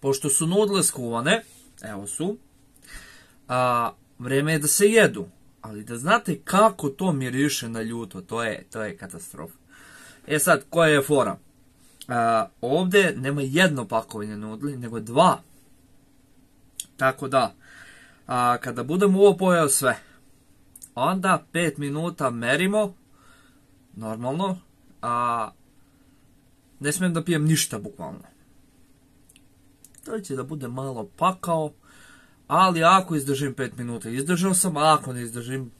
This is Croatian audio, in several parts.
pošto su nudle skuvane, evo su, vreme je da se jedu. Ali da znate kako to miriše na ljuto, to je katastrofa. E sad, koja je fora? Ovdje nema jedno pakovanje nudli, nego 2. Tako da, kada budem ovo pojeo sve, onda 5 minuta merimo, normalno, ne smijem da pijem ništa, bukvalno. To će da bude malo pakao, ali ako izdržim 5 minuta, izdržao sam, a ako ne izdržim,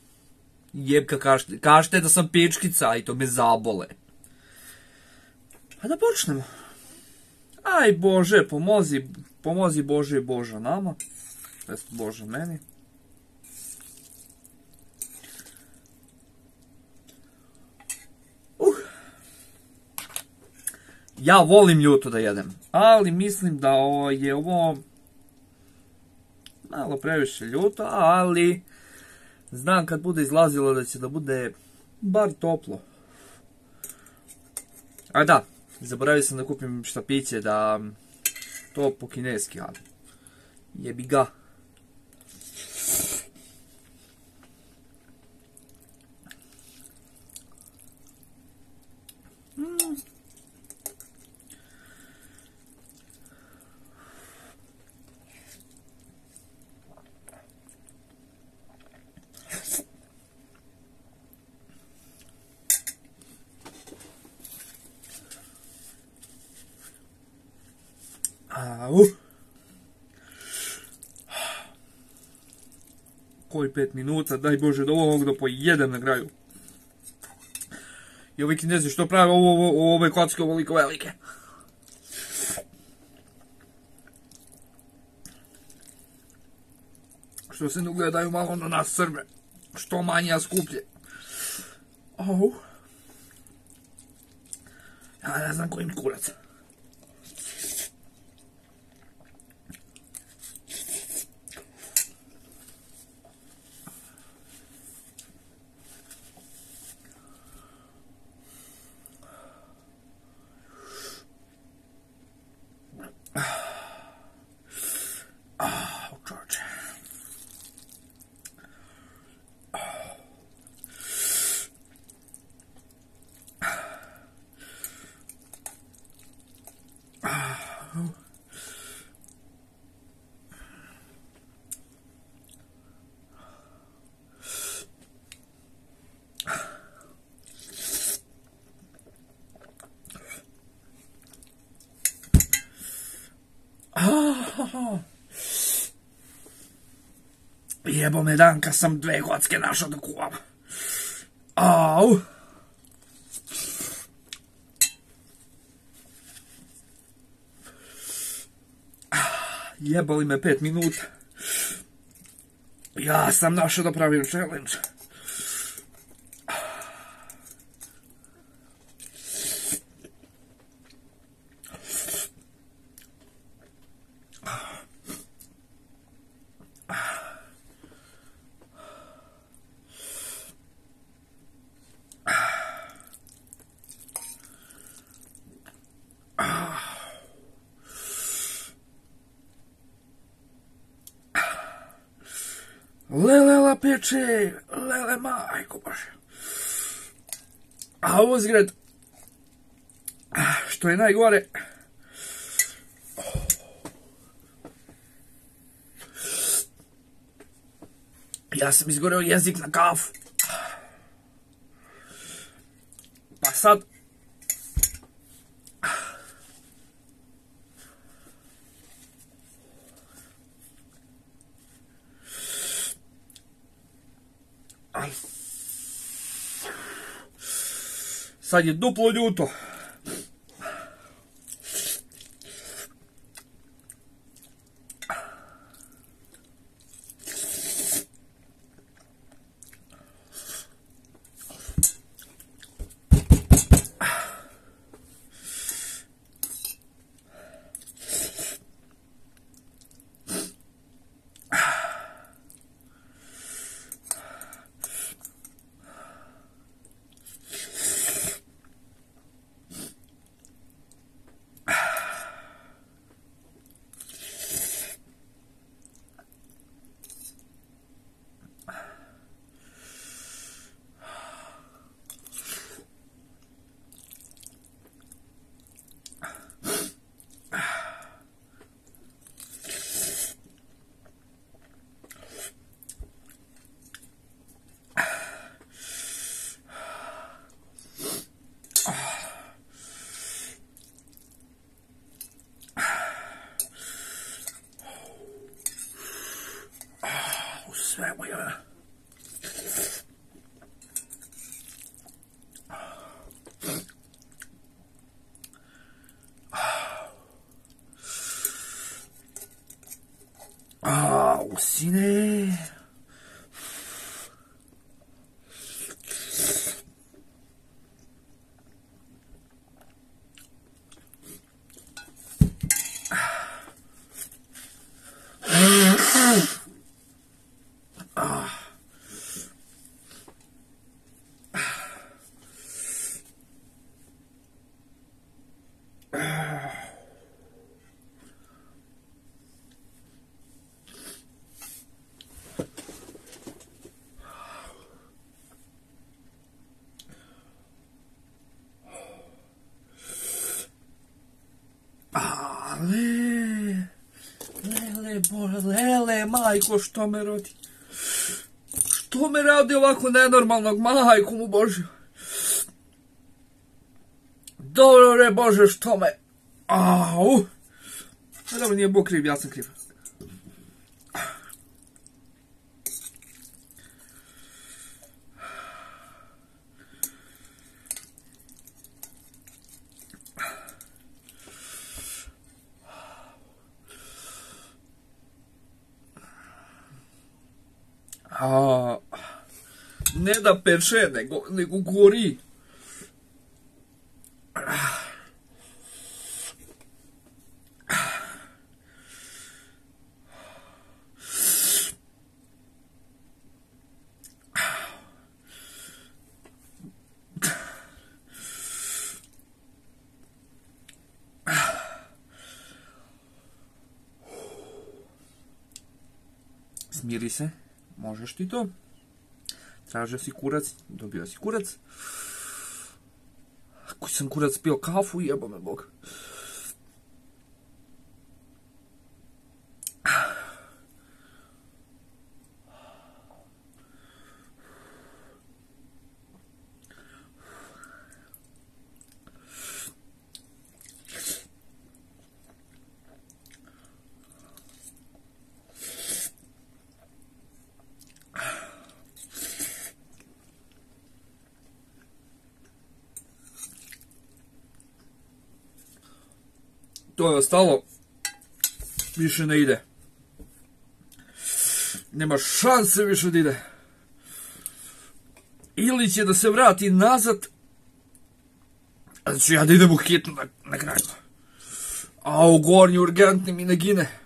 jebka kažete da sam pičkica i to me zabole. A da počnemo. Aj Bože, pomozi Bože i Boža nama. Bože meni. Ja volim ljuto da jedem, ali mislim da je ovo malo previše ljuto, ali znam kad bude izlazilo da će da bude bar toplo. A da, zaboravio sam da kupim štapiće, da to po kineski, ali jebi ga. Koji 5 minuta, daj Bože da ovog da pojedem na kraju. I ovi Kinezi što prave ove kocke ovoliko velike. Što se ne ugledaju malo na nas Srbe. Što manje, a skuplje. Ja ne znam kojim kurac. Jebo me dan kad sam 2 kocke našao da kuvam. Au. Jebali me 5 minuta. Ja sam našao da pravim challenge. Lele peče, lele majko Bože. A uzgred, što je najgore, ja sam izgoreo jezik na kafu. Pa sad, sad je duplo ljuto. svemu je. Usine. Lele, majko, što me rodi? Što me radi ovako nenormalnog, majko mu Božju? Dobro re Bože, što me... Au! Dobro, nije Bog kriv, ja sam kriv. Ne da peče, nego gori. Smiri se, možeš ti to. Tražio si kurac, dobio si kurac. Ako sam kurac pio kafu, jebo me Bog. To je ostalo, više ne ide. Nema šanse više da ide. Ili će da se vrati nazad, a da ću ja da idem u hitnu na kraju. A u gornji urgentni mi ne gine.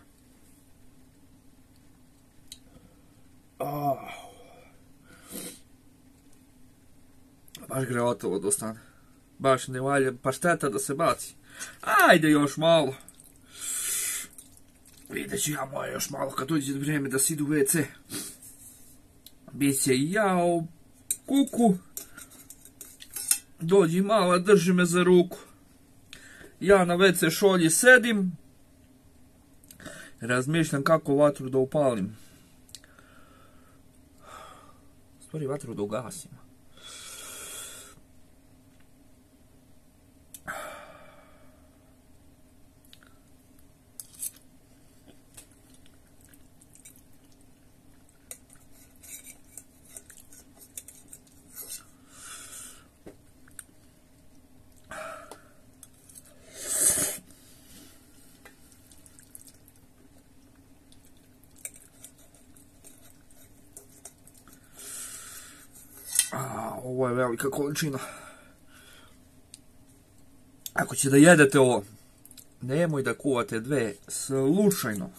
Baš greotovo da ostane. Baš ne valja, pa šteta da se baci. Ajde još malo. Vidjet ću ja moje još malo kad dođe vrijeme da si idu u WC. Biće i jao, kuku. Dođi mala, drži me za ruku. Ja na WC šolji sedim. Razmišljam kako vatru da upalim. U stvari vatru da ugasim. Ovo je velika količina. Ako će da jedete ovo, nemoj da kuvate dve, slučajno.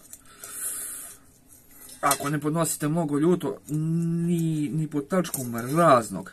Ako ne podnosite mnogo ljuto, ni pod tačkom raznog.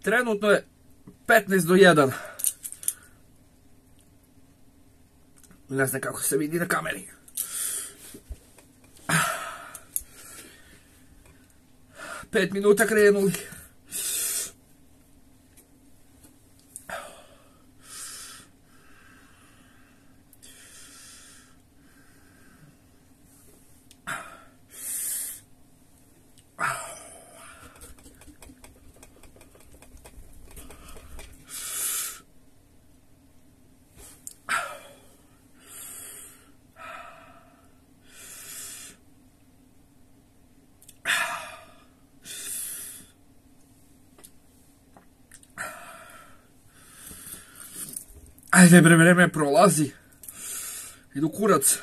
Trenutno je 15:1. Ne znam kako se vidi na kameri. 5 minuta krenuli. Ajde bre, vreme prolazi. Idu kurac.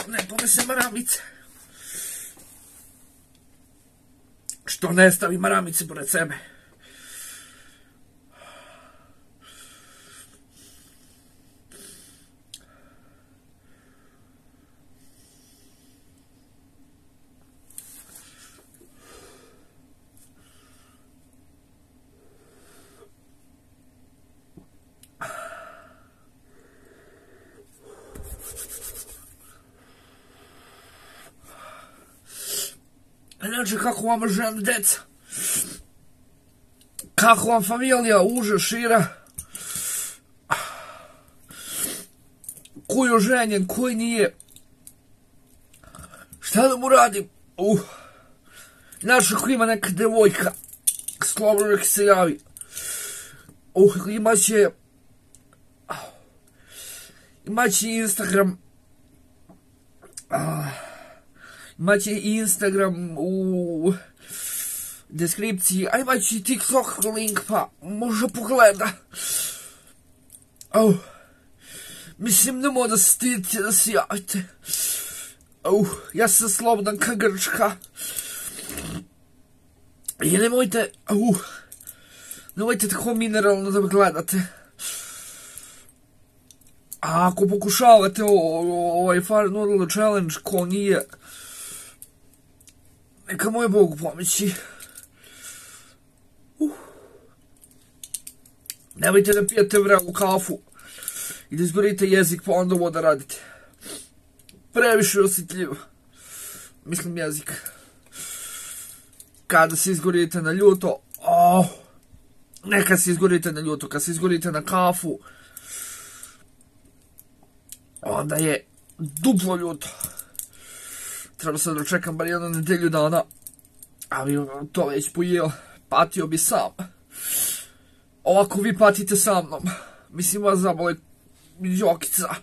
Ne ponese maramice. Što ne stavi maramice pored sebe. Znači, kako vam žene, deca? Kako vam familija, uža, šira? Koji je ženjen, koji nije? Šta da mu radim? Znači, ako ima neka devojka, slobodno nek se javi. Imaće Instagram. Imaće i Instagram u deskripciji, a imaće i TikTok link, pa može pogleda. Mislim, nemoj da se stidite da se javite. Ja sam slobodan ka Grčka. I nemojte tako mineralno da me gledate. A ako pokušavate ovaj Fire Noodle Challenge, ko nije, neka moj Bog pomoći. Nemojte da pijete vrelu kafu i da izgorite jezik, pa onda ovo da radite. Previše osjetljivo. Mislim jezik. Kada se izgorite na ljuto, neka se izgorite na ljuto, kad se izgorite na kafu, onda je duplo ljuto. Treba sad da čekam bar 1 nedelju dana, ali to već pojeo, patio bi sam. Ovako vi patite sa mnom. Mislim, vas zabole jokica.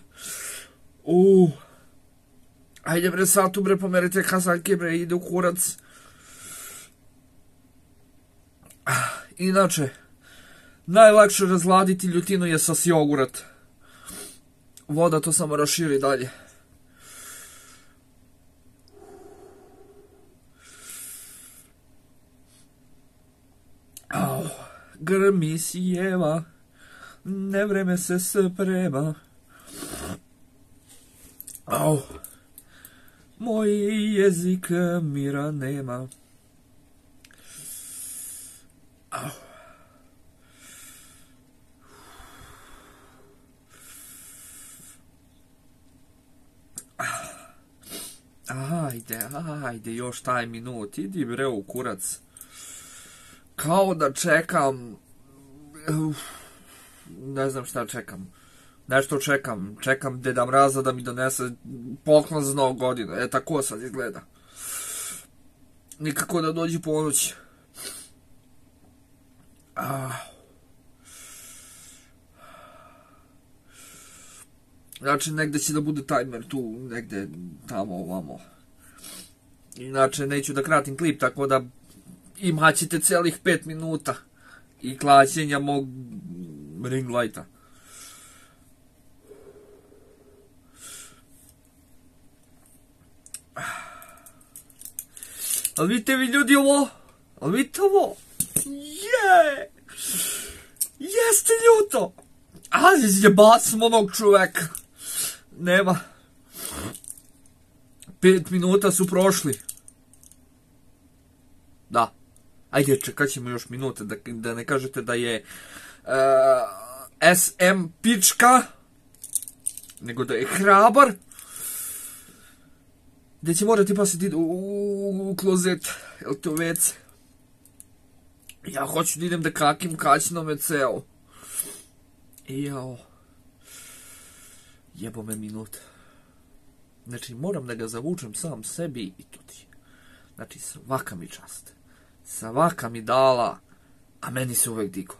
Ajde bre, satu bre, pomerite kazaljke bre, ide u kurac. Inače, najlakše razladiti ljutinu je sas jogurat. Voda to samo raširi dalje. Grmi sjeva, ne vreme se sprema. Moj jezik mira nema. Ajde, još taj minut, idi bre u kurac. Kao da čekam, ne znam šta čekam, nešto čekam Deda Mraza da mi donese poklon za Novu godinu, tako sad izgleda. Nikako da dođi ponoć. Znači, negde će da bude tajmer tu, negde tamo ovamo. Inače, neću da kratim klip, tako da imat ćete celih 5 minuta i klaćenja ring lighta. Ali vidite vi ljudi ovo? Ali vidite ovo? Je! Jeste ljuto! Ali zjebacim onog čoveka. Nema. 5 minuta su prošli. Da. Ajde, čekat ćemo još minute, da ne kažete da je SM pička, nego da je hrabar. Gdje će morati pasiti u klozet, jel to WC? Ja hoću da idem da kakim kaćnom WC-u. Jao. Jebo me minut. Znači, moram da ga zavučem sam sebi i tudi. Znači, svaka mi čast. Svaka mi dala, a meni se uvek digo.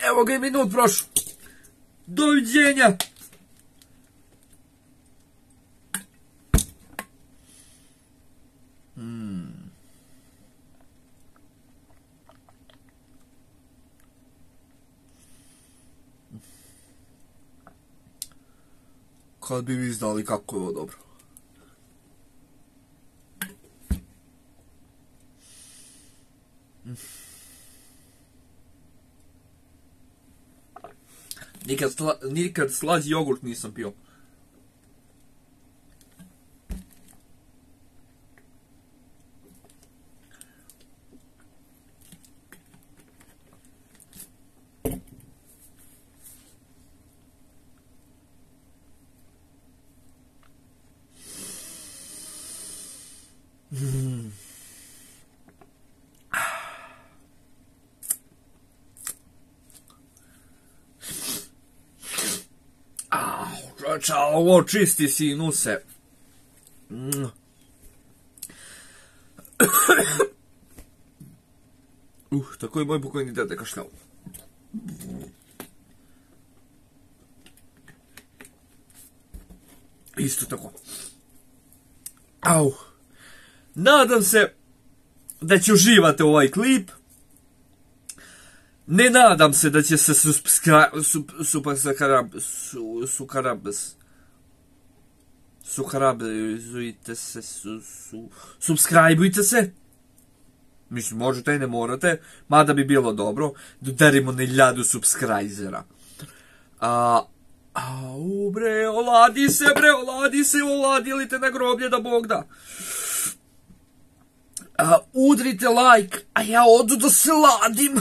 Evo ga i minut prošlo. Doviđenja. Kad bi vi znali kako je ovo dobro. Nikad slađi jogurt nisam pio. Čao, ovo čisti sinuse. Tako je moj pokojni dede kašljao. Isto tako. Au. Nadam se da će uživati ovaj klip. Ne nadam se da će se subscribeujte se. Mislim, možete i ne morate, mada bi bilo dobro da udarimo na 1000 subscribera. Bre, oladi se, oladili te na groblje da Bog da. Udrite like, a ja odu da se ladim.